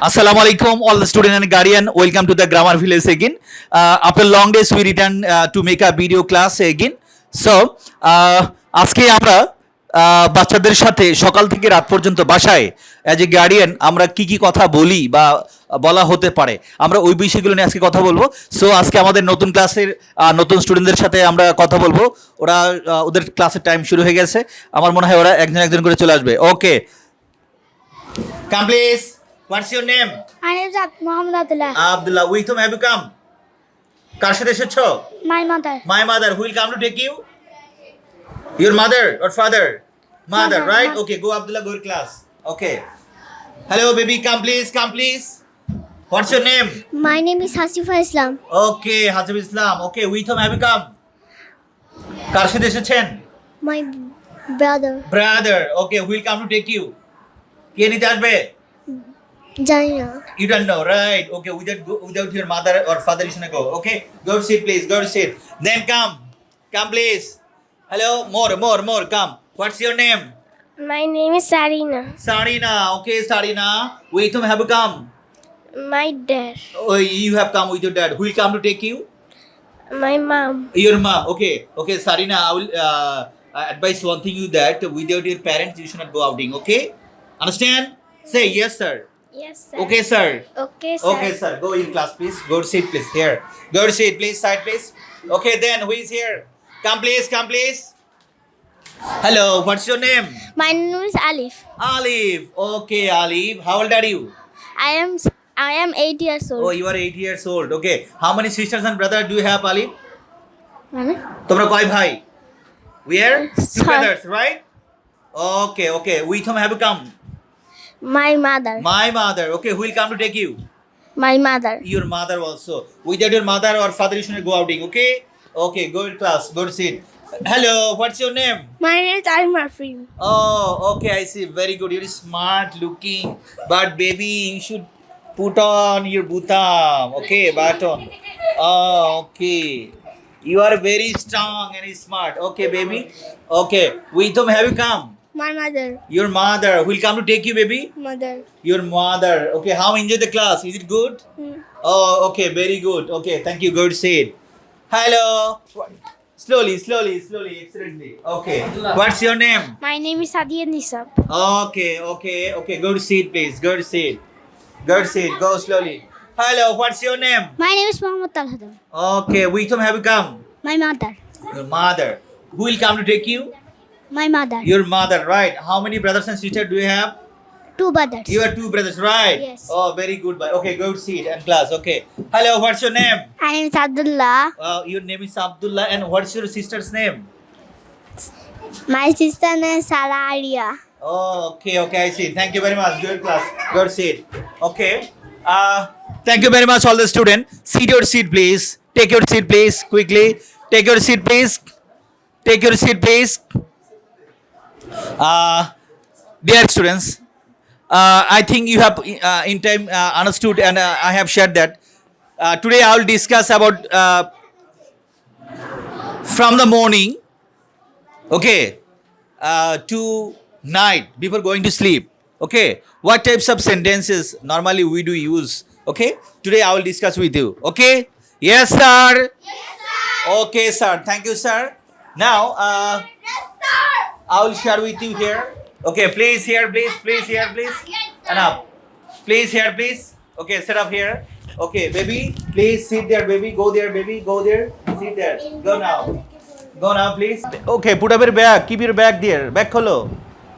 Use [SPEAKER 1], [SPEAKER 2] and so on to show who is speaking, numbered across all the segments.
[SPEAKER 1] Assalamu alaikum, all the student and guardian. Welcome to the grammar village again. After long days, we return to make a video class again. So, আজকে আমরা বাচ্চাদের সাথে সকাল থেকে রাত পর্যন্ত বাসায় অ্যাজ এ গার্ডিয়ান আমরা কি কি কথা বলি বা বলা হতে পারে আমরা ওই বিষয়গুলো নিয়ে আজকে কথা বলবো। সো আজকে আমাদের নতুন ক্লাসের নতুন স্টুডেন্টদের সাথে আমরা কথা বলবো। ওরা ওদের ক্লাসের টাইম শুরু হয়ে গেছে, আমার মনে হয় ওরা একজন একজন করে চলে আসবে। Okay, come please. What's your name?
[SPEAKER 2] My name is Muhammad Abdullah.
[SPEAKER 1] Abdullah. With whom have you come? কার সাথে এসেছো?
[SPEAKER 2] My mother.
[SPEAKER 1] My mother. Who will come to take you? Your mother or father? Mother, right? Okay, go Abdullah, go to class. Okay. Hello baby, come please, come please. What's your name?
[SPEAKER 2] My name is Hasifa Islam.
[SPEAKER 1] Okay, Hasib Islam. Okay, with whom have you come? কার সাথে এসেছেন?
[SPEAKER 2] My brother.
[SPEAKER 1] Brother. Okay, who will come to take you? কে নিতে আসবে?
[SPEAKER 2] Jaina.
[SPEAKER 1] You don't know, right? Okay, without your mother or father, you shouldn't go. Okay, go to sit, please. Go to sit. Then come, please. Hello, more. Come. What's your name?
[SPEAKER 2] My name is Sarina.
[SPEAKER 1] Sarina. Okay, Sarina. With whom have you come?
[SPEAKER 2] My dad.
[SPEAKER 1] Oh, you have come with your dad. Who will come to take you?
[SPEAKER 2] My mom.
[SPEAKER 1] Your mom. Okay, Sarina. I will advise one thing you that without your parents, you should not go outing. Okay? Understand? Say yes, sir.
[SPEAKER 2] Yes, sir.
[SPEAKER 1] Okay, sir.
[SPEAKER 2] Okay, sir.
[SPEAKER 1] Okay, sir. Go in class, please. Go to seat, please. Here. Go to seat, please. Side, please. Okay, then who is here? Come, please. Hello. What's your name?
[SPEAKER 2] My name is Alif.
[SPEAKER 1] Alif. Okay, Alif. How old are you?
[SPEAKER 2] I am 8 years old.
[SPEAKER 1] Oh, you are 8 years old. Okay. How many sisters and brothers do you have, Alif?
[SPEAKER 2] Mane?
[SPEAKER 1] তোমরা কয় ভাই? We are two
[SPEAKER 2] Sir.
[SPEAKER 1] brothers, right? Okay. With whom have you come?
[SPEAKER 2] My mother.
[SPEAKER 1] My mother. Okay, who will come to take you?
[SPEAKER 2] My mother.
[SPEAKER 1] Your mother also. Without your mother or father, you shouldn't go outing. Okay, go to class. Go to sit. Hello, what's your name?
[SPEAKER 2] My name is Armafrin.
[SPEAKER 1] Oh, okay, I see. Very good. You're smart looking, but baby, you should put on your butam. Okay, baton. Oh, okay. You are very strong and smart. Okay, baby. Okay, with whom have you come?
[SPEAKER 2] My mother.
[SPEAKER 1] Your mother. Who will come to take you, baby?
[SPEAKER 2] Mother.
[SPEAKER 1] Your mother. Okay, how enjoy the class? Is it good? Oh, okay, very good. Okay, thank you. Go to sit. Hello. Slowly. Excellently. Okay. What's your name?
[SPEAKER 2] My name is Sadia Nisab.
[SPEAKER 1] Okay. Go to seat, please. Go to seat. Go slowly. Hello. What's your name?
[SPEAKER 2] My name is Muhammad Talhadam.
[SPEAKER 1] Okay. With whom have you come?
[SPEAKER 2] My mother.
[SPEAKER 1] Your mother. Who will come to take you?
[SPEAKER 2] My mother.
[SPEAKER 1] Your mother, right? How many brothers and sisters do you have?
[SPEAKER 2] 2 brothers.
[SPEAKER 1] You are 2 brothers, right?
[SPEAKER 2] Yes.
[SPEAKER 1] Oh, very good. Okay, go to seat and class. Okay. Hello, what's your name?
[SPEAKER 2] My name is Abdullah.
[SPEAKER 1] Your name is Abdullah, and what's your sister's name?
[SPEAKER 2] My sister name is Salaria.
[SPEAKER 1] Oh, okay, I see. Thank you very much. Good class. Go to seat. Okay. Thank you very much, all the students. Sit your seat, please. Take your seat, please. Quickly. Take your seat, please. Dear students, I think you have in time understood and I have shared that. Today I will discuss about from the morning, okay, to night before going to sleep. Okay, what types of sentences normally we do use? Okay, today I will discuss with you. Okay, yes sir. Okay sir, thank you sir. Now I will share with you here. Okay, please here, please. Enough. Please here, please. Okay, sit up here. Okay, baby, please sit there, baby. Go there, baby. Go there. Sit there. Go now, please. Okay, put up your bag. Keep your bag there. Bag kholo.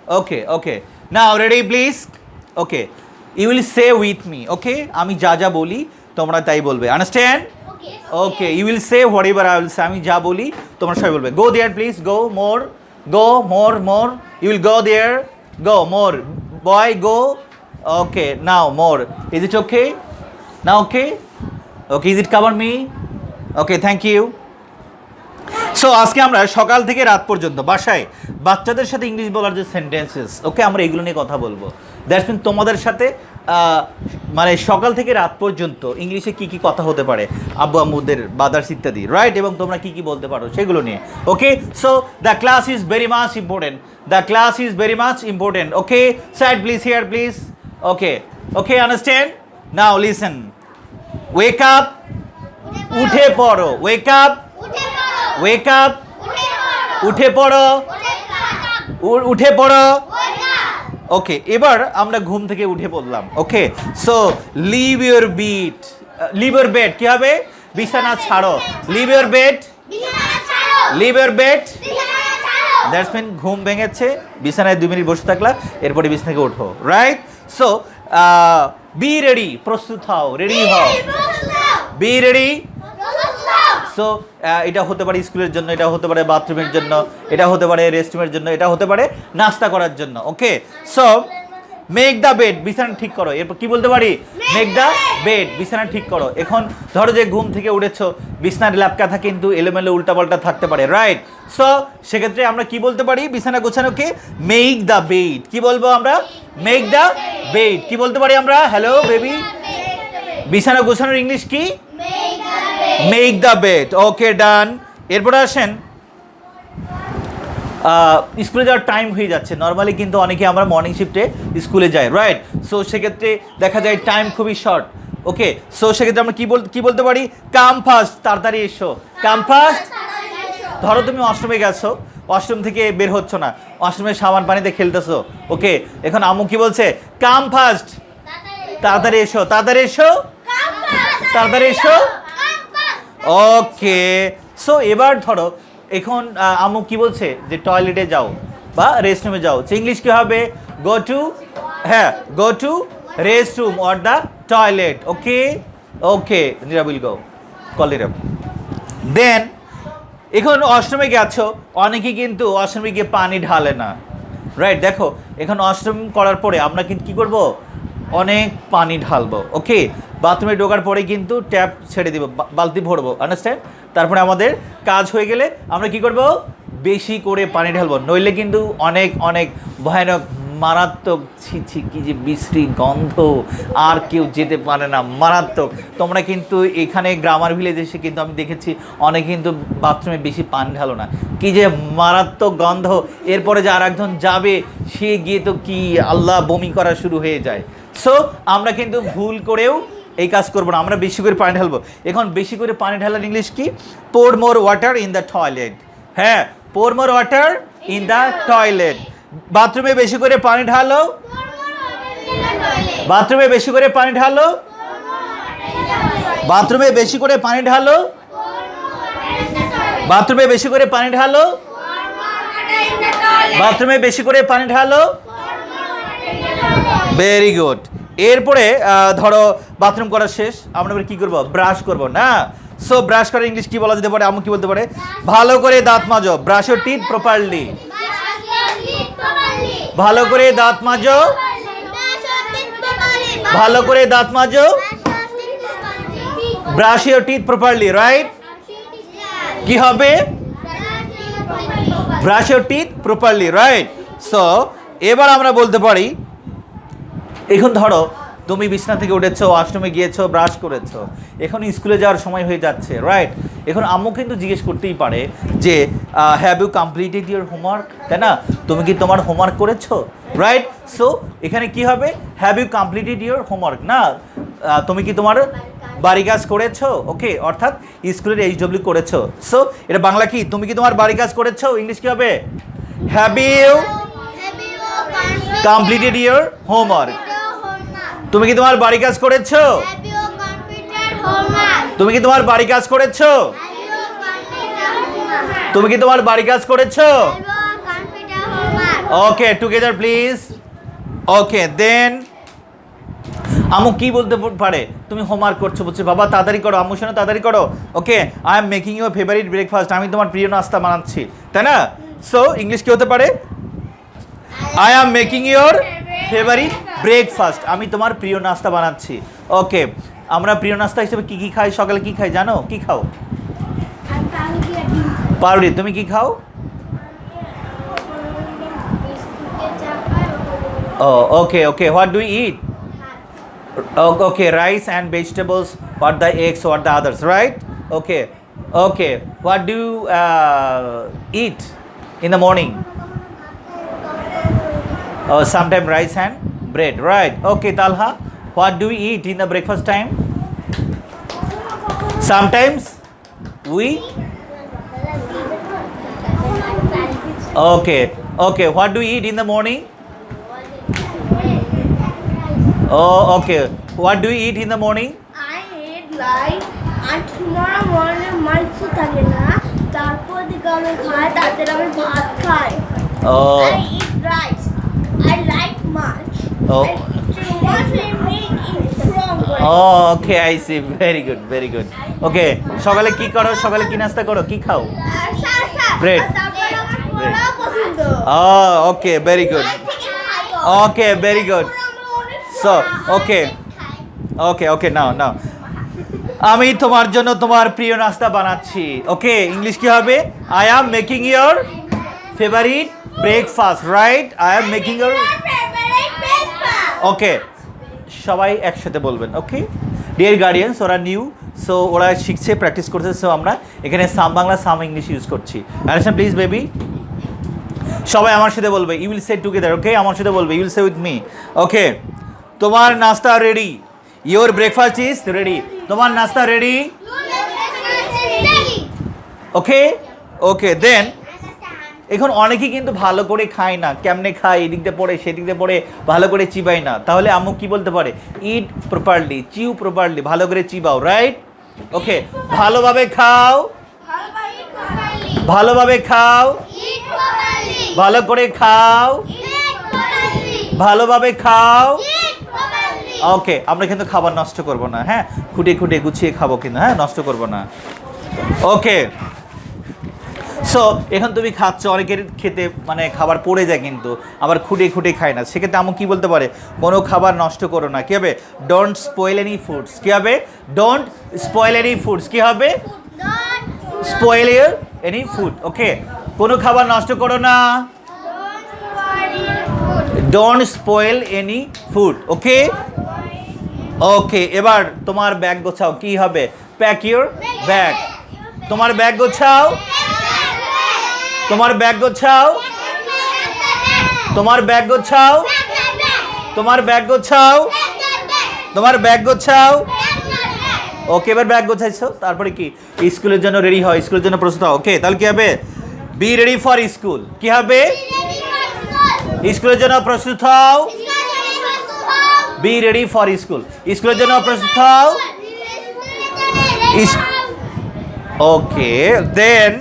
[SPEAKER 1] Okay. Now, ready, please? Okay. You will say with me, okay? আমি যা বলি তোমরা তাই বলবে। Understand? Okay. You will say whatever I will say. আমি যা বলি তোমরা সবাই বলবে। Go there, please. Go more. You will go there. Go more. Boy, go. Okay, now more. Is it okay? Now okay? Okay, is it cover me? Okay, thank you. So আজকে আমরা সকাল থেকে রাত পর্যন্ত বাসায় বাচ্চাদের সাথে ইংলিশ বলার যে সেন্টেন্সেস, ওকে, আমরা এগুলো নিয়ে কথা বলবো। দ্যাটস মিন তোমাদের সাথে মানে সকাল থেকে রাত পর্যন্ত ইংলিশে কি কি কথা হতে পারে, আব্বু আম্মুদের বাদার্স ইত্যাদি, রাইট? এবং তোমরা কি কি বলতে পারো সেগুলো নিয়ে। Okay, so the class is very much important. Okay, side please, here please. Okay, understand? Now listen. Wake up. উঠে পড়ো. Wake up. Wake up. উঠে পড়ো. উঠে পড়ো. ওকে, এবার আমরা ঘুম থেকে উঠে পড়লাম। Okay, so leave your bed, leave your bed, কি হবে? বিছানা ছাড়ো। Leave your bed, leave your bed. That's mean ঘুম ভেঙেছে, বিছানায় 2 মিনিট বসে থাকলা, এরপরে বিছানা থেকে ওঠো, রাইট? সো বি রেডি, প্রস্তুত হও, রেডি হও, বি রেডি। সো এটা হতে পারে স্কুলের জন্য, এটা হতে পারে বাথরুমের জন্য, এটা হতে পারে রেস্টরুমের জন্য, এটা হতে পারে নাস্তা করার জন্য। ওকে, সো মেক দ্য বেড, বিছানা ঠিক করো। এরপর কি বলতে পারি? মেক দ্য বেড, বিছানা ঠিক করো। এখন ধরো যে ঘুম থেকে উঠেছো, বিছানার ল্যাপকাথা কিন্তু এলোমেলো উল্টাপাল্টা থাকতে পারে, রাইট? সো সেক্ষেত্রে আমরা কি বলতে পারি বিছানা গোছানোকে? Make the bed. কি বলবো আমরা? Make the bed. কি বলতে পারি আমরা? হ্যালো বেবি, বিছানা গোছানোর ইংলিশ কি? Make the bed. Okay, done. এরপরে আসেন, স্কুলে যাওয়ার টাইম হয়ে যাচ্ছে। নর্মালি কিন্তু অনেকে আমরা মর্নিং শিফটে স্কুলে যাই, রাইট? সো সেক্ষেত্রে দেখা যায় টাইম খুবই শর্ট। ওকে, সো সেক্ষেত্রে আমরা কি বলতে পারি? কাম ফাস্ট, তাড়াতাড়ি এসো। কাম ফাস্ট। ধরো তুমি অষ্টমে গেছো, অষ্টম থেকে বের হচ্ছ না, অষ্টমে সাবান পানিতে খেলতেছো। ওকে, এখন আম্মু কি বলছে? কাম ফাস্ট, তাড়াতাড়ি এসো, তাড়াতাড়ি এসো, তাড়াতাড়ি এসো। ওকে, সো এবার ধরো এখন আম্মু কি বলছে? যে টয়লেটে যাও বা রেস্টরুমে যাও। ইংলিশ কি হবে? গো টু, হ্যাঁ, go to restroom or the toilet. Okay, okay, Neera will go, call it up. Then এখন অষ্টমে গেছো, অনেকে কিন্তু অষ্টমে গিয়ে পানি ঢালে না, রাইট? দেখো এখন অষ্টম করার পরে আমরা কিন্তু কী করবো? অনেক পানি ঢালবো। ওকে, বাথরুমে ঢোকার পরে কিন্তু ট্যাপ ছেড়ে দিব, বালতি ভরবো, আন্ডারস্ট্যান্ড? তারপরে আমাদের কাজ হয়ে গেলে আমরা কি করব? বেশি করে পানি ঢালবো, নইলে কিন্তু অনেক অনেক ভয়ানক মারাত্মক, ছি ছি কি যে বিশ্রী গন্ধ, আর কেউ যেতে পারে না, মারাত্মক। তোমরা কিন্তু এখানে গ্রামার ভিলেজ এসে কিন্তু আমি দেখেছি অনেকে কিন্তু বাথরুমে বেশি পানি ঢালো না, কি যে মারাত্মক গন্ধ। এরপরে যে আর একজন যাবে, সে গিয়ে তো কি আল্লাহ, বমি করা শুরু হয়ে যায়। সো আমরা কিন্তু ভুল করেও এই কাজ করবো না, আমরা বেশি করে পানি ঢালবো। এখন বেশি করে পানি ঢালার ইংলিশ কি? Pour more water in the toilet. হ্যাঁ, pour more water in the toilet. বাথরুমে বেশি করে পানি ঢালো, বাথরুমে বেশি করে পানি ঢালো, বাথরুমে বেশি করে পানি ঢালো, বাথরুমে বেশি করে পানি ঢালো, বাথরুমে বেশি করে পানি ঢালো। Very good. এরপরে ধরো বাথরুম করা শেষ, আমরা এবার কী করবো? ব্রাশ করবো না? সো ব্রাশ করার ইংলিশ কি বলা যেতে পারে? আমি কি বলতে পারে? ভালো করে দাঁত মাজো, ব্রাশ ইউর টিথ প্রপারলি। ভালো করে দাঁত মাজো, ভালো করে দাঁত মাজো, brush your teeth properly, right? কি হবে? Brush your teeth properly, right? So এবার আমরা বলতে পারি, এখন ধরো তুমি বিছানা থেকে উঠেছো, ওয়াশরুমে গিয়েছো, ব্রাশ করেছো, এখন স্কুলে যাওয়ার সময় হয়ে যাচ্ছে, রাইট? এখন আম্মু কিন্তু জিজ্ঞেস করতেই পারে যে have you completed your homework, তাই না? তুমি কি তোমার হোমওয়ার্ক করেছো, রাইট? সো এখানে কি হবে? Have you completed your homework, না তুমি কি তোমার বাড়ি কাজ করেছো? ওকে, অর্থাৎ স্কুলের HW করেছো। সো এটা বাংলা কি? তুমি কি তোমার বাড়ি কাজ করেছো? ইংলিশ কি হবে? Have you completed your homework. তুমি কি তোমার বাড়ি কাজ করেছো? তুমি কি তোমার বাড়ি কাজ করেছো? তুমি কি তোমার বাড়ি কাজ করেছো? ওকে, টুগেদার প্লিজ। ওকে, দেন আম্মু কি বলতে পারে? তুমি হোমওয়ার্ক করছো, বলছে বাবা তাড়াতাড়ি করো, আম্মু শোনো তাড়াতাড়ি করো। Okay, I am making your favourite breakfast, আমি তোমার প্রিয় নাস্তা বানাচ্ছি, তাই না? সো ইংলিশ কি হতে পারে? I am making your favourite breakfast, আমি তোমার প্রিয় নাস্তা বানাচ্ছি। ওকে, আমরা প্রিয় নাস্তা হিসেবে কি কি খাই? সকালে কি খাই জানো? কি খাও? পাউরুটি। তুমি কি খাও? Oh okay okay, what do it? Okay, rice and vegetables, what the eggs, what the others, right? Okay okay, what do it in the morning? Sometime rice and Bread, right. Okay, Talha. What do we eat in the breakfast time? Sometimes we. Okay, okay. What do we eat in the morning? Oh, okay. What do we eat in the morning?
[SPEAKER 2] I eat like আর tomorrow morning মাংস থাকে না তারপর দিকে আমি খাই তারপর আমি ভাত খাই
[SPEAKER 1] Oh,
[SPEAKER 2] I eat rice I like much
[SPEAKER 1] Oh.
[SPEAKER 2] too much I make it strong
[SPEAKER 1] oh, okay. I see. Very good, very good. Okay. সকালে কি করো? সকালে কি নাস্তা করো? কি খাও?
[SPEAKER 2] আর স্যার
[SPEAKER 1] Bread.
[SPEAKER 2] তারপর আমার পোলাও পছন্দ
[SPEAKER 1] Oh, okay. Very good. Okay, very good. So, okay. Okay, okay. Now. আমি তোমার জন্য তোমার প্রিয় নাস্তা বানাচ্ছি। ওকে, ইংলিশ কি হবে? I am making your favorite breakfast, right? I am making your. ওকে, সবাই একসাথে বলবেন। ওকে, ডিয়ার গার্ডিয়ানস, ওরা নিউ, সো ওরা শিখছে, প্র্যাকটিস করছে। সো আমরা এখানে some Bangla some English use করছি। Understand please baby? সবাই আমার সাথে বলবে, you will say together. Okay, আমার সাথে বলবে, you will say with me. Okay, তোমার নাস্তা ready. Your breakfast is ready. তোমার নাস্তা রেডি। ওকে, ওকে, দেন এখন অনেকেই কিন্তু ভালো করে খায় না। কেমনে খায়? এদিক দিয়ে পড়ে সেদিক দিয়ে পড়ে, ভালো করে চিবাই না। তাহলে আম্মু কি বলতে পারে? ইট প্রপারলি, চিউ প্রপারলি, ভালো করে চিবাও, রাইট? ওকে, ভালোভাবে খাও, ভালোভাবে খাও, ভালো করে খাও, ভালোভাবে খাও। ওকে, আমরা কিন্তু খাবার নষ্ট করব না, হ্যাঁ, খুঁটে খুঁটে গুছিয়ে খাবো কিন্তু, হ্যাঁ, নষ্ট করব না। ওকে, সো এখন তুমি খাচ্ছ, অনেকের খেতে মানে খাবার পড়ে যায় কিন্তু আবার খুঁটে খুঁটে খায় না। সেক্ষেত্রে আমি কি বলতে পারে? কোনো খাবার নষ্ট করো না। কী হবে? Don't spoil any foods. কী হবে? Don't spoil any foods. কী হবে? Spoil any food. ওকে, কোনো খাবার নষ্ট করো না। Don't spoil any food. Okay, okay, এবার তোমার ব্যাগ গোছাও। কি হবে? Pack your bag. তোমার ব্যাগ গোছাও, তোমার ব্যাগ গোছাও, তোমার ব্যাগ গোছাও, তোমার ব্যাগ গোছাও, তোমার ব্যাগ গোছাও। ওকে, এবার ব্যাগ গোছাইছো, তারপরে কি? স্কুলের জন্য রেডি হয়, স্কুলের জন্য প্রস্তুত হও। ওকে, তাহলে কি হবে? Be ready for school. কি হবে? স্কুলের জন্য প্রস্তুত হও। Be ready for school. স্কুলের জন্য প্রস্তুত হও। ওকে, দেন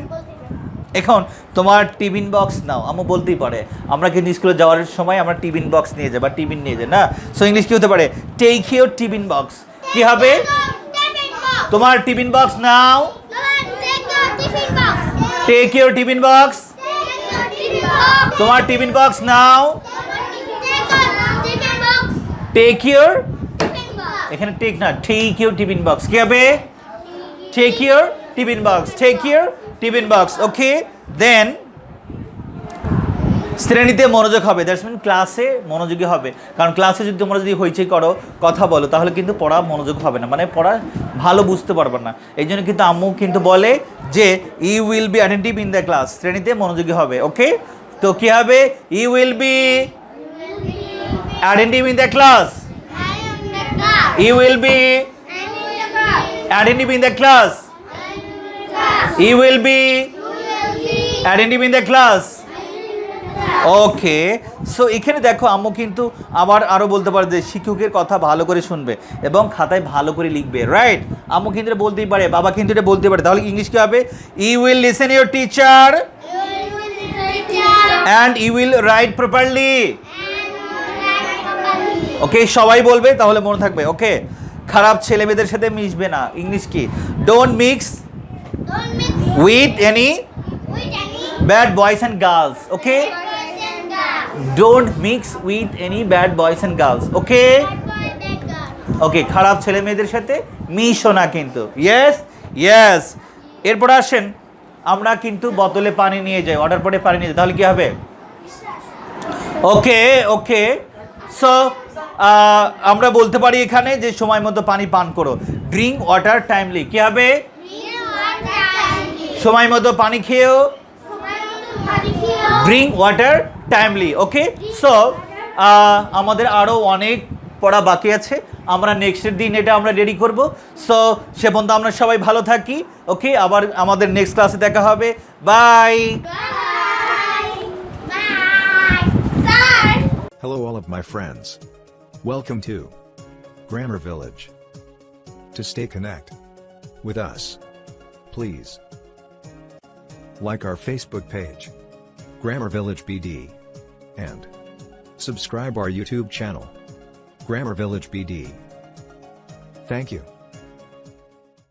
[SPEAKER 1] এখন তোমার টিফিন বক্স নাও। আমি বলতেই পারে আমরা কিন্তু স্কুলে যাওয়ার সময় আমরা টিফিন বক্স নিয়ে যাই বা টিফিন নিয়ে যাই না। সো ইংলিশ কি হতে পারে? Take your tiffin box. কি হবে? তোমার টিফিন বক্স নাও। Take your tiffin box. তোমার টিফিন বক্স নাও। টেক ইউর, এখানে টেক না, টেক ইউর টিফিন বক্স। কি হবে? Take your tiffin box. Take your tiffin box. Okay, then শ্রেণীতে মনোযোগ হবে। দ্যাটস মিন ক্লাসে মনোযোগী হবে। কারণ ক্লাসে যদি তোমরা যদি হইচই করো, কথা বলো, তাহলে কিন্তু পড়া মনোযোগ হবে না, মানে পড়া ভালো বুঝতে পারবে না। এই জন্য কিন্তু আম্মু কিন্তু বলে যে you will be attentive in the class. শ্রেণীতে মনোযোগী হবে। ওকে, তো কি হবে? You will be attentive in the class. You will be attentive in the class. You will be attentive in the class. Okay, so এখানে দেখো আম্মু কিন্তু আবার আরও বলতে পারে যে শিক্ষকের কথা ভালো করে শুনবে এবং খাতায় ভালো করে লিখবে, রাইট? আম্মু কিন্তু এটা বলতেই পারে, বাবা কিন্তু এটা বলতে পারে। তাহলে ইংলিশ কী হবে? You will listen your teacher and you will write properly. Okay, সবাই বলবে, তাহলে মনে থাকবে। ওকে, খারাপ ছেলে মেয়েদের সাথে মিশবে না। ইংলিশ কি? Don't mix with any bad boys and girls. Okay, don't mix with any bad boys and girls. Okay, okay, খারাপ ছেলে মেয়েদের সাথে মিশো না কিন্তু। Yes, yes. এরপর আসেন, আমরা কিন্তু বোতলে পানি নিয়ে যাই, অর্ডার পরে পানি নিয়ে যাই। তাহলে কি হবে? ওকে, ওকে, সো আমরা বলতে পারি এখানে যে সময় মতো পানি পান করো। Drink water timely. কি হবে? সময় মতো পানি খেয়েও। Drink water timely. Okay, so আমাদের আরও অনেক পড়া বাকি আছে, আমরা নেক্সটের দিন এটা আমরা রেডি করব। সো সে পর্যন্ত আমরা সবাই ভালো থাকি। ওকে, আবার আমাদের নেক্সট ক্লাসে দেখা হবে। By.
[SPEAKER 2] Bye. Bye. Sir.
[SPEAKER 3] Hello all of my friends. Welcome to Grammar Village. To stay connect with us, please like our Facebook page, Grammar Village BD, and subscribe our YouTube channel, Grammar Village BD. Thank you.